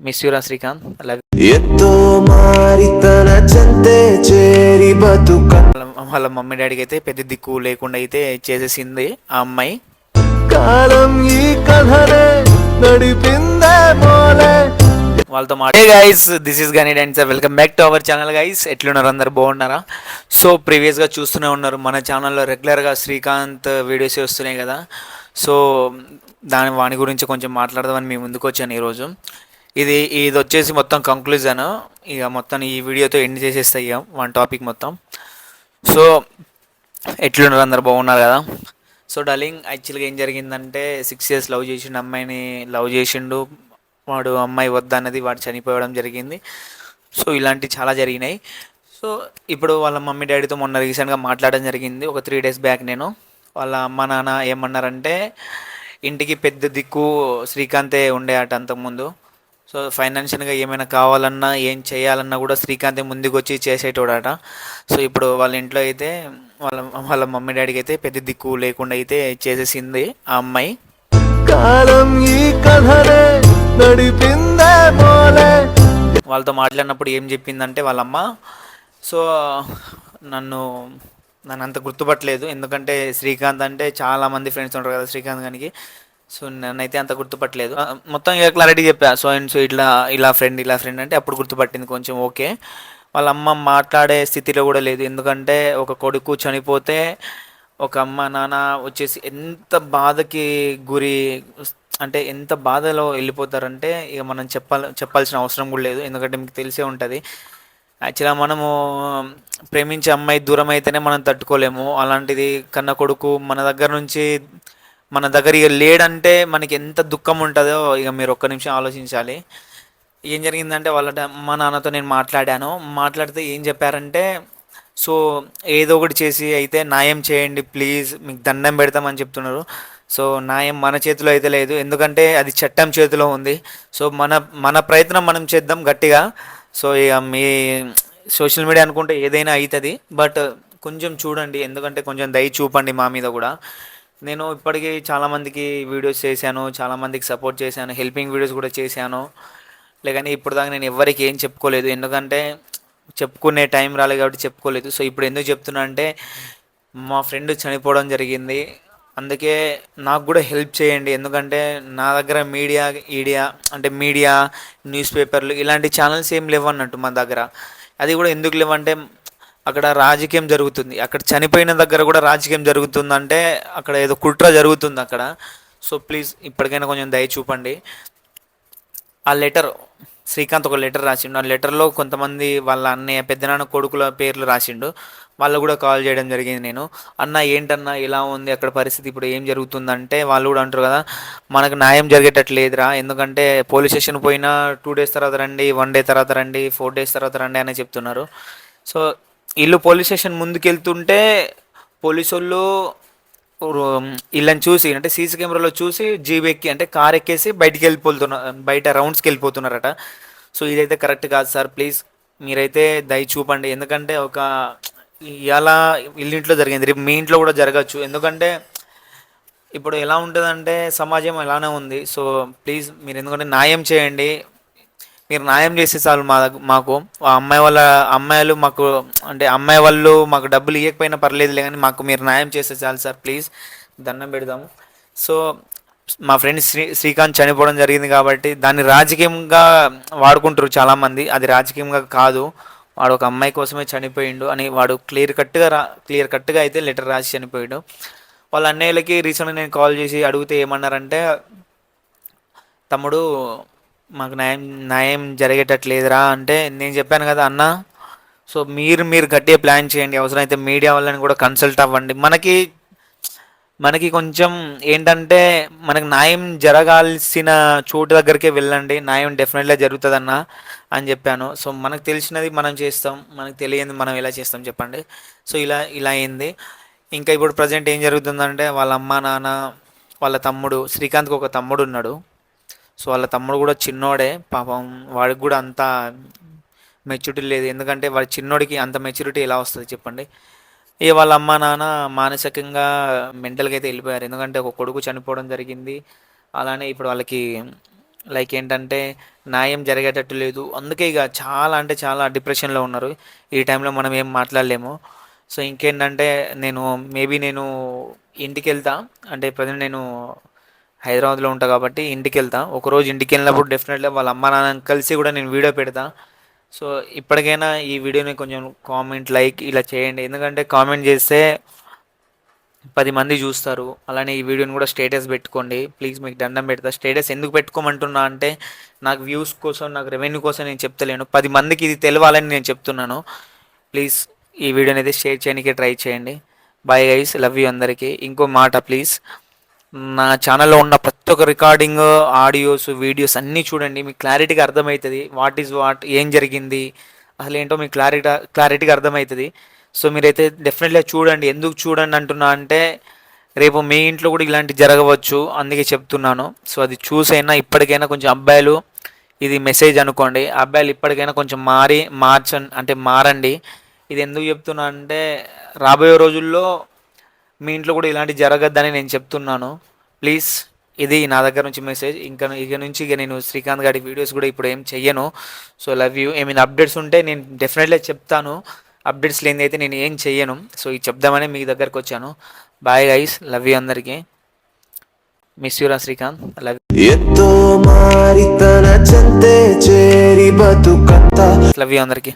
Miss యూరా Srikanth. Love ఎంతో మారి తన చెంతే చేరి బతుక వాళ్ళ మమ్మీ డాడీకి అయితే పెద్ద దిక్కు లేకుండా అయితే చేసేసింది ఆ అమ్మాయి. కాలం ఈ కథనే నడిపిందే మోలే. వాళ్ళతో మాట గైస్, దిస్ ఈస్ గనీ and sir, welcome back to our channel guys. ఎట్లున్నారు అందరు, బాగున్నారా? సో ప్రీవియస్గా చూస్తూనే ఉన్నారు మన ఛానల్లో రెగ్యులర్గా శ్రీకాంత్ వీడియోస్ వస్తున్నాయి కదా. సో వాని గురించి కొంచెం మాట్లాడదామని మేము ముందుకు వచ్చాను ఈరోజు. ఇది ఇది వచ్చేసి మొత్తం కంక్లూజన్. ఇక మొత్తం ఈ వీడియోతో ఎండ్ చేసేస్తాయి ఇక వన్ టాపిక్ మొత్తం. సో ఎట్లున్నారు అందరు, బాగున్నారు కదా? సో డార్లింగ్, యాక్చువల్గా ఏం జరిగిందంటే 6 years లవ్ చేసిండు, అమ్మాయిని లవ్ చేసిండు వాడు. అమ్మాయి వద్దన్నది, వాడు చనిపోవడం జరిగింది. సో ఇలాంటివి చాలా జరిగినాయి. సో ఇప్పుడు వాళ్ళ మమ్మీ డాడీతో మొన్న రీసెంట్గా మాట్లాడడం జరిగింది, ఒక 3 days బ్యాక్. నేను వాళ్ళ అమ్మ నాన్న ఏమన్నారంటే, ఇంటికి పెద్ద దిక్కు శ్రీకాంతే ఉండే అట అంతకుముందు. సో ఫైనాన్షియల్గా ఏమైనా కావాలన్నా ఏం చేయాలన్నా కూడా శ్రీకాంతే ముందుకు వచ్చి చేసేటోడట. సో ఇప్పుడు వాళ్ళ ఇంట్లో అయితే వాళ్ళ వాళ్ళ మమ్మీ డాడీకి అయితే పెద్ద దిక్కు లేకుండా అయితే చేసేసింది ఆ అమ్మాయి. కాలం ఈ కథనే నడిపిందే మోలే. వాళ్ళతో మాట్లాడినప్పుడు ఏం చెప్పిందంటే వాళ్ళమ్మ, సో నన్ను నన్ను అంత గుర్తుపట్టలేదు, ఎందుకంటే శ్రీకాంత్ అంటే చాలామంది ఫ్రెండ్స్ ఉంటారు కదా శ్రీకాంత్ గారికి. సో నన్నైతే అంత గుర్తుపట్టలేదు. మొత్తం ఇక క్లారిటీ చెప్పా, సో అండ్ సో ఇట్లా ఇలా ఫ్రెండ్ ఇలా ఫ్రెండ్ అంటే అప్పుడు గుర్తుపట్టింది కొంచెం. ఓకే, వాళ్ళ అమ్మ మాట్లాడే స్థితిలో కూడా లేదు, ఎందుకంటే ఒక కొడుకు చనిపోతే ఒక అమ్మ నాన్న వచ్చేసి ఎంత బాధకి గురి, అంటే ఎంత బాధలో వెళ్ళిపోతారంటే ఇక మనం చెప్పాల్సిన అవసరం కూడా లేదు, ఎందుకంటే మీకు తెలిసే ఉంటుంది. యాక్చువల్గా మనము ప్రేమించే అమ్మాయి దూరం అయితేనే మనం తట్టుకోలేము. అలాంటిది కన్న కొడుకు మన దగ్గర ఇక లేడంటే మనకి ఎంత దుఃఖం ఉంటుందో ఇక మీరు ఒక్క నిమిషం ఆలోచించాలి. ఏం జరిగిందంటే వాళ్ళ అమ్మ నాన్నతో నేను మాట్లాడాను. మాట్లాడితే ఏం చెప్పారంటే, సో ఏదో ఒకటి చేసి అయితే న్యాయం చేయండి ప్లీజ్, మీకు దండం పెడతామని చెప్తున్నారు. సో న్యాయం మన చేతిలో అయితే లేదు, ఎందుకంటే అది చట్టం చేతిలో ఉంది. సో మన మన ప్రయత్నం మనం చేద్దాం గట్టిగా. సో ఇక మీ సోషల్ మీడియా అనుకుంటే ఏదైనా అవుతుంది, బట్ కొంచెం చూడండి, ఎందుకంటే కొంచెం దయ చూపండి మా మీద కూడా. నేను ఇప్పటికీ చాలామందికి వీడియోస్ చేశాను, చాలామందికి సపోర్ట్ చేశాను, హెల్పింగ్ వీడియోస్ కూడా చేశాను. లేకని ఇప్పుడు దాకా నేను ఎవరికి ఏం చెప్పుకోలేదు, ఎందుకంటే చెప్పుకునే టైం రాలేదు కాబట్టి చెప్పుకోలేదు. సో ఇప్పుడు ఎందుకు చెప్తున్నా అంటే, మా ఫ్రెండ్ చనిపోవడం జరిగింది, అందుకే నాకు కూడా హెల్ప్ చేయండి. ఎందుకంటే నా దగ్గర మీడియా న్యూస్ పేపర్లు ఇలాంటి ఛానల్స్ ఏం లేవు అన్నట్టు మన దగ్గర. అది కూడా ఎందుకు లేవంటే, అక్కడ రాజకీయం జరుగుతుంది, అక్కడ చనిపోయిన దగ్గర కూడా రాజకీయం జరుగుతుందంటే అక్కడ ఏదో కుట్ర జరుగుతుంది అక్కడ. సో ప్లీజ్ ఇప్పటికైనా కొంచెం దయ చూపండి. ఆ లెటర్, శ్రీకాంత్ ఒక లెటర్ రాసిండు, ఆ లెటర్లో కొంతమంది వాళ్ళ అన్నయ్య పెద్దనాన్న కొడుకుల పేర్లు రాసిండు. వాళ్ళు కూడా కాల్ చేయడం జరిగింది. నేను అన్న ఏంటన్నా ఇలా ఉంది అక్కడ పరిస్థితి, ఇప్పుడు ఏం జరుగుతుందంటే వాళ్ళు కూడా అంటారు కదా, మనకు న్యాయం జరిగేటట్లేదురా, ఎందుకంటే పోలీస్ స్టేషన్ పోయినా 2 days తర్వాత రండి, 1 day తర్వాత రండి, 4 days తర్వాత రండి అని చెప్తున్నారు. సో వీళ్ళు పోలీస్ స్టేషన్ ముందుకెళ్తుంటే పోలీసు వాళ్ళు వీళ్ళని చూసి, అంటే సీసీ కెమెరాలో చూసి జీప్ ఎక్కి, అంటే కార్ ఎక్కేసి బయట రౌండ్స్కి వెళ్ళిపోతున్నారట. సో ఇదైతే కరెక్ట్ కాదు సార్, ప్లీజ్ మీరైతే దయ చూపండి. ఎందుకంటే ఒక ఇలా వీళ్ళింట్లో జరిగింది, రేపు మీ ఇంట్లో కూడా జరగచ్చు. ఎందుకంటే ఇప్పుడు ఎలా ఉంటుందంటే సమాజం ఎలానే ఉంది. సో ప్లీజ్ మీరు ఎందుకంటే న్యాయం చేయండి, మీరు న్యాయం చేస్తే చాలు. మాకు ఆ అమ్మాయిలు మాకు, అంటే అమ్మాయి వాళ్ళు మాకు డబ్బులు ఇవ్వకపోయినా పర్లేదులే, కానీ మాకు మీరు న్యాయం చేస్తే చాలు సార్, ప్లీజ్ దండం పెడదాము. సో మా ఫ్రెండ్ శ్రీకాంత్ చనిపోవడం జరిగింది కాబట్టి దాన్ని రాజకీయంగా వాడుకుంటారు చాలామంది, అది రాజకీయంగా కాదు, వాడు ఒక అమ్మాయి కోసమే చనిపోయిండు అని వాడు క్లియర్ కట్గా అయితే లెటర్ రాసి చనిపోయాడు. వాళ్ళ అన్నయ్యలకి రీసెంట్గా నేను కాల్ చేసి అడిగితే ఏమన్నారంటే, తమ్ముడు మాకు న్యాయం జరిగేటట్లేదురా అంటే, నేను చెప్పాను కదా అన్న, సో మీరు గట్టిగా ప్లాన్ చేయండి, అవసరమైతే మీడియా వాళ్ళని కూడా కన్సల్ట్ అవ్వండి. మనకి కొంచెం ఏంటంటే, మనకు న్యాయం జరగాల్సిన చోటు దగ్గరికే వెళ్ళండి, న్యాయం డెఫినెట్గా జరుగుతుందన్న అని చెప్పాను. సో మనకు తెలిసినది మనం చేస్తాం, మనకు తెలియనిది మనం ఎలా చేస్తాం చెప్పండి. సో ఇలా అయింది. ఇంకా ఇప్పుడు ప్రజెంట్ ఏం జరుగుతుందంటే, వాళ్ళ అమ్మ నాన్న, వాళ్ళ తమ్ముడు, శ్రీకాంత్కి ఒక తమ్ముడు ఉన్నాడు. సో వాళ్ళ తమ్ముడు కూడా చిన్నోడే పాపం, వాడికి కూడా అంత మెచ్యూరిటీ లేదు, ఎందుకంటే వాడి చిన్నోడికి అంత మెచ్యూరిటీ ఎలా వస్తుంది చెప్పండి. వాళ్ళ అమ్మ నాన్న మానసికంగా మెంటల్గా అయితే వెళ్ళిపోయారు, ఎందుకంటే ఒక కొడుకు చనిపోవడం జరిగింది. అలానే ఇప్పుడు వాళ్ళకి లైక్ ఏంటంటే న్యాయం జరిగేటట్టు లేదు. అందుకే ఇక చాలా అంటే చాలా డిప్రెషన్‌లో ఉన్నారు. ఈ టైంలో మనం ఏం మాట్లాడలేము. సో, ఇంకేంటంటే నేను ఇంటికెళ్తా. అంటే ప్రెజెంట్ నేను హైదరాబాద్‌లో ఉంటా కాబట్టి ఇంటికెళ్తా. ఒకరోజు ఇంటికెళ్ళినప్పుడు డెఫినెట్‌గా వాళ్ళ అమ్మా, నాన్నని కలిసి కూడా నేను వీడియో పెడతా. సో, ఇప్పటికైనా ఈ వీడియోని కొంచెం కామెంట్, లైక్ ఇలా చేయండి. ఎందుకంటే కామెంట్ చేస్తే 10 మంది చూస్తారు. అలానే ఈ వీడియోని కూడా స్టేటస్ పెట్టుకోండి. ప్లీజ్ మీకు దండం పెడతా. స్టేటస్ ఎందుకు పెట్టుకోమంటున్నా అంటే నాకు వ్యూస్ కోసం, నాకు రెవెన్యూ కోసం నేను చెప్తలేను. 10 మందికి ఇది తెలవాలని నేను చెప్తున్నాను. ప్లీజ్ ఈ వీడియోని అయితే షేర్ చేయడానికి ట్రై చేయండి. బాయ్ గైస్, లవ్ యూ అందరికీ. ఇంకో మాట ప్లీజ్, నా ఛానల్లో ఉన్న ప్రతి ఒక్క రికార్డింగ్, ఆడియోస్, వీడియోస్ అన్నీ చూడండి. మీకు క్లారిటీగా అర్థమవుతుంది. వాట్ ఈజ్ వాట్, ఏం జరిగింది, అసలు ఏంటో మీకు క్లారిటీగా అర్థమవుతుంది. సో మీరైతే డెఫినెట్గా చూడండి. ఎందుకు చూడండి అంటున్నా అంటే రేపు మీ ఇంట్లో కూడా ఇలాంటివి జరగవచ్చు, అందుకే చెప్తున్నాను. సో అది చూసైనా ఇప్పటికైనా కొంచెం అబ్బాయిలు, ఇది మెసేజ్ అనుకోండి, అబ్బాయిలు ఇప్పటికైనా కొంచెం మారండి. ఇది ఎందుకు చెప్తున్నా అంటే రాబోయే రోజుల్లో మీ ఇంట్లో కూడా ఇలాంటివి జరగద్దని నేను చెప్తున్నాను. ప్లీజ్, ఇది నా దగ్గర నుంచి మెసేజ్. ఇక నుంచి నేను శ్రీకాంత్ గారి వీడియోస్ కూడా ఇప్పుడు ఏం చెయ్యను. So love you. ఏమైనా అప్డేట్స్ ఉంటే నేను డెఫినెట్లీ చెప్తాను. అప్డేట్స్ లేనిది అయితే నేను ఏం చెయ్యను. సో ఇది చెప్దామని మీ దగ్గరకు వచ్చాను. బాయ్ గైస్, లవ్ యూ అందరికీ. మిస్ యూరా శ్రీకాంత్, లవ్ ఎంతో మారితన చెంతే చేరి బతుకంతా యూ అందరికీ.